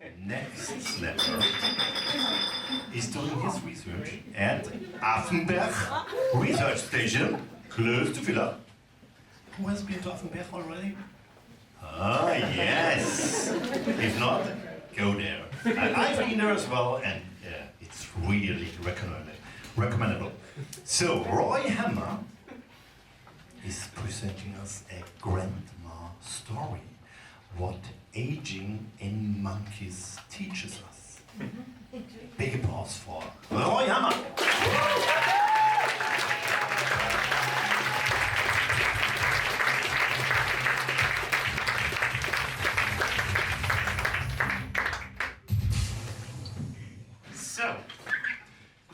Next letter is doing his research at Affenberg Research Station, close to Villach. Who has been to Affenberg already? Ah, yes. If not, go there. I've been there as well, and it's really recommendable. So, Roy Hammer is presenting us a grandma story. What aging in monkeys teaches us. Big applause for Roy Hammer. So,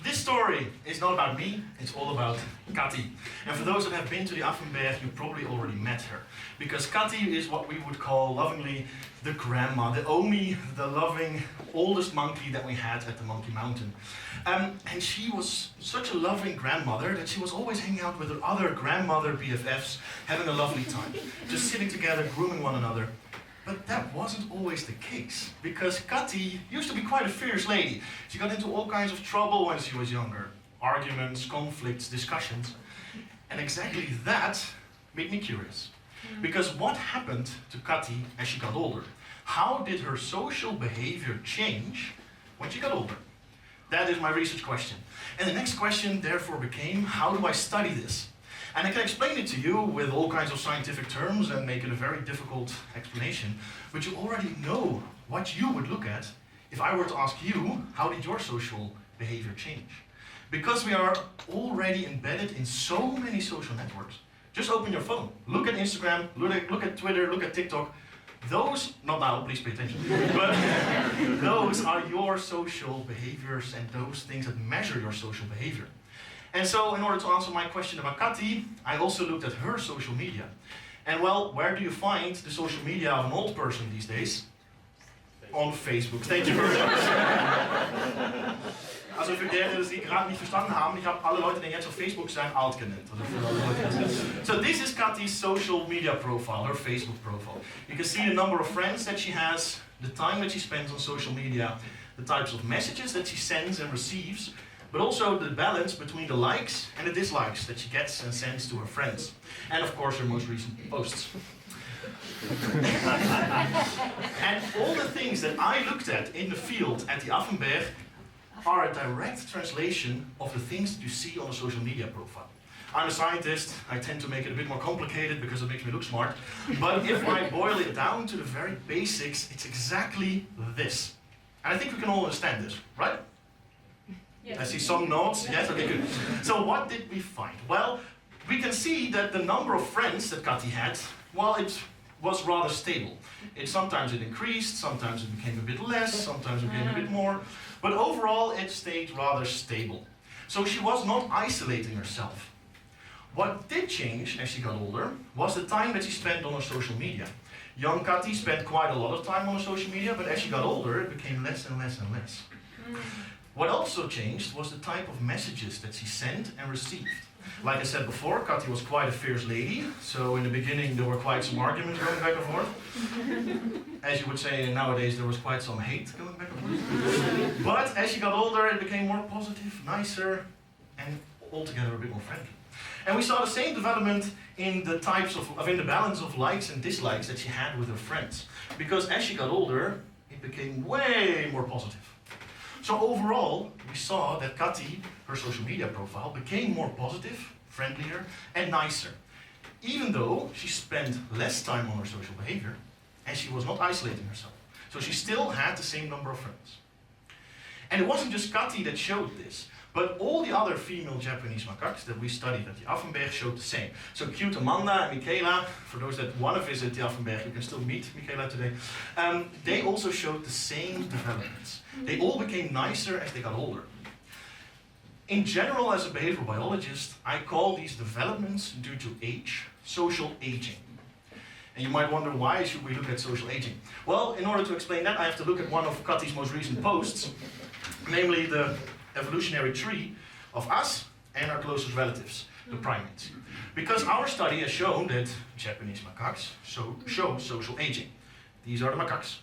this story is not about me, it's all about Kati. And for those that have been to the Affenberg, you probably already met her. Because Kati is what we would call lovingly the grandma, the loving, oldest monkey that we had at the Monkey Mountain. And she was such a loving grandmother that she was always hanging out with her other grandmother BFFs, having a lovely time. Just sitting together, grooming one another. But that wasn't always the case, because Kati used to be quite a fierce lady. She got into all kinds of trouble when she was younger. Arguments, conflicts, discussions. And exactly that made me curious. Because what happened to Kati as she got older? How did her social behavior change when she got older? That is my research question. And the next question therefore became, how do I study this? And I can explain it to you with all kinds of scientific terms and make it a very difficult explanation, but you already know what you would look at if I were to ask you, how did your social behavior change? Because we are already embedded in so many social networks. Just open your phone, look at Instagram, look at Twitter, look at TikTok. Those, not now, please pay attention, but those are your social behaviors and those things that measure your social behavior. And so, in order to answer my question about Kati, I also looked at her social media. And well, where do you find the social media of an old person these days? On Facebook. Thank you very much. Also für die, die Sie gerade nicht verstanden haben, ich habe alle Leute, die jetzt auf Facebook sind, alt genannt. So this is Kati's social media profile, her Facebook profile. You can see the number of friends that she has, the time that she spends on social media, the types of messages that she sends and receives, but also the balance between the likes and the dislikes that she gets and sends to her friends. And of course her most recent posts. And all the things that I looked at in the field at the Affenberg are a direct translation of the things that you see on a social media profile. I'm a scientist, I tend to make it a bit more complicated because it makes me look smart, but if I boil it down to the very basics, it's exactly this. And I think we can all understand this, right? Yes. I see some nods. Yes, okay, good. So what did we find? Well, we can see that the number of friends that Kati had, well, it was rather stable. Sometimes it increased, sometimes it became a bit less, sometimes it became a bit more, but overall it stayed rather stable. So she was not isolating herself. What did change as she got older was the time that she spent on her social media. Young Kati spent quite a lot of time on her social media, but as she got older, it became less and less and less. What also changed was the type of messages that she sent and received. Like I said before, Kati was quite a fierce lady, so in the beginning there were quite some arguments going back and forth. As you would say nowadays, there was quite some hate going back and forth. But as she got older, it became more positive, nicer, and altogether a bit more friendly. And we saw the same development in the in the balance of likes and dislikes that she had with her friends. Because as she got older, it became way more positive. So overall, we saw that Kati, her social media profile, became more positive, friendlier, and nicer. Even though she spent less time on her social behavior, and she was not isolating herself. So she still had the same number of friends. And it wasn't just Kati that showed this, but all the other female Japanese macaques that we studied at the Affenberg showed the same. So cute Amanda and Michaela, for those that want to visit the Affenberg, you can still meet Michaela today. They also showed the same developments. They all became nicer as they got older. In general, as a behavioral biologist, I call these developments due to age, social aging. And you might wonder, why should we look at social aging? Well, in order to explain that, I have to look at one of Kati's most recent posts, namely the evolutionary tree of us and our closest relatives, the primates. Because our study has shown that Japanese macaques show social aging. These are the macaques.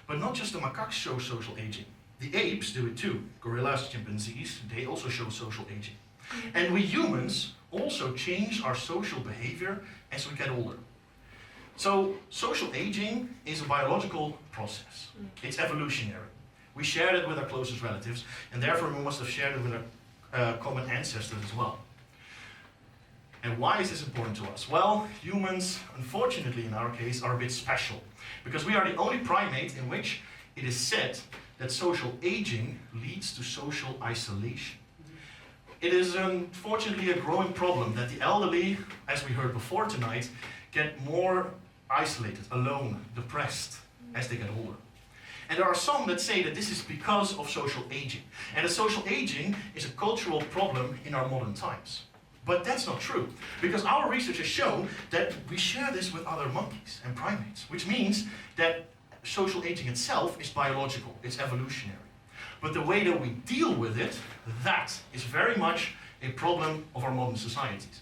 But not just the macaques show social aging. The apes do it too. Gorillas, chimpanzees, they also show social aging. And we humans also change our social behavior as we get older. So social aging is a biological process. It's evolutionary. We share it with our closest relatives, and therefore we must have shared it with our common ancestors as well. And why is this important to us? Well, humans, unfortunately in our case, are a bit special, because we are the only primate in which it is said that social aging leads to social isolation. It is unfortunately a growing problem that the elderly, as we heard before tonight, get more isolated, alone, depressed as they get older. And there are some that say that this is because of social aging, and that social aging is a cultural problem in our modern times. But that's not true, because our research has shown that we share this with other monkeys and primates, which means that social aging itself is biological, it's evolutionary. But the way that we deal with it, that is very much a problem of our modern societies.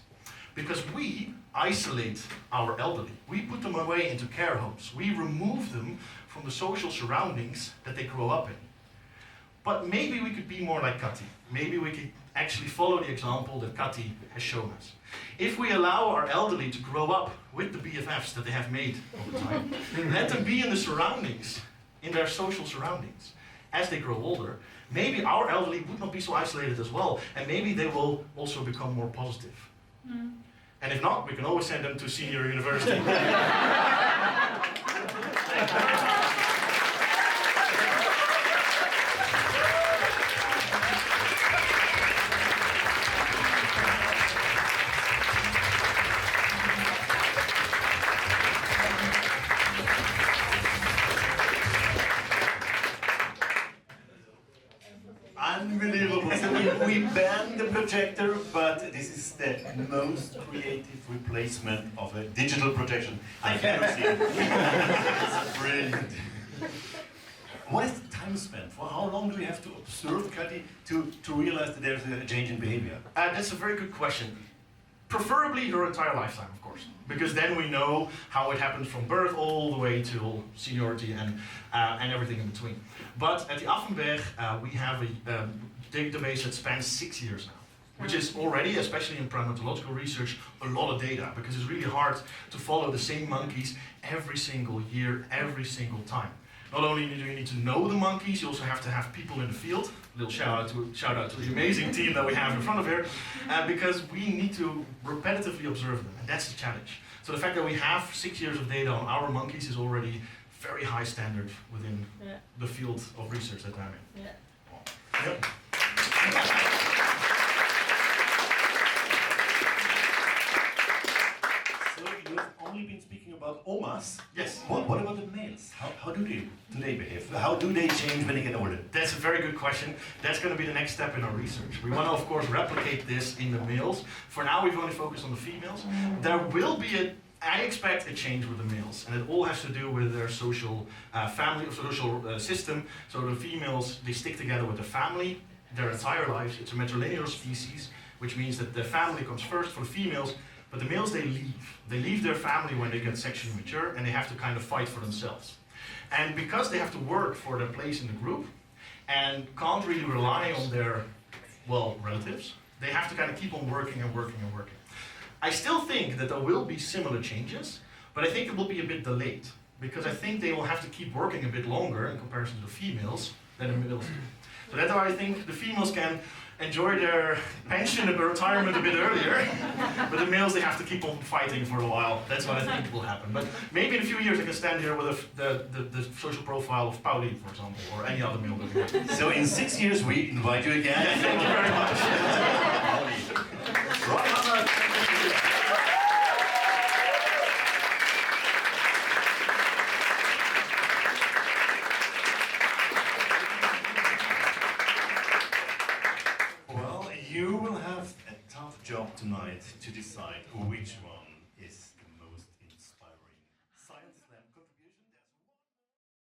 Because we isolate our elderly, we put them away into care homes, we remove them from the social surroundings that they grow up in. But maybe we could be more like Kati. Maybe we could actually follow the example that Kati has shown us. If we allow our elderly to grow up with the BFFs that they have made over time, let them be in the surroundings, in their social surroundings, as they grow older, maybe our elderly would not be so isolated as well, and maybe they will also become more positive. And if not, we can always send them to senior university. Unbelievable. So we banned the projector, but this is the most creative replacement of a digital projection I've ever seen. It's brilliant. What is the time span? For how long do we have to observe Kati to realize that there's a change in behavior? That's a very good question. Preferably her entire lifetime, of course, because then we know how it happens from birth all the way to seniority and everything in between. But at the Affenberg, we have a database that spans 6 years now, which is already, especially in primatological research, a lot of data, because it's really hard to follow the same monkeys every single year, every single time. Not only do you need to know the monkeys, you also have to have people in the field. A little shout out to the amazing team that we have in front of here, because we need to repetitively observe them, and that's the challenge. So the fact that we have 6 years of data on our monkeys is already very high standard within the field of research that I'm in. Yep. So you've only been speaking about omas. Yes. What about the males? How do they behave? How do they change when they get older? That's a very good question. That's going to be the next step in our research. We want to, of course, replicate this in the males. For now, we've only focused on the females. There will be I expect a change with the males, and it all has to do with their social family, social system. So the females, they stick together with the family their entire lives. It's a matrilineal species, which means that the family comes first for the females, but the males, they leave. They leave their family when they get sexually mature, and they have to kind of fight for themselves. And because they have to work for their place in the group, and can't really rely on their, well, relatives, they have to kind of keep on working and working and working. I still think that there will be similar changes, but I think it will be a bit delayed, because I think they will have to keep working a bit longer in comparison to the females than the males do. So that's why I think the females can enjoy their pension and retirement a bit earlier, but the males, they have to keep on fighting for a while. That's what I think will happen. But maybe in a few years I can stand here with the social profile of Pauli, for example, or any other male that we have. So in 6 years we invite you again. Yeah, thank you very much. Right, Well, you will have a tough job tonight to decide which one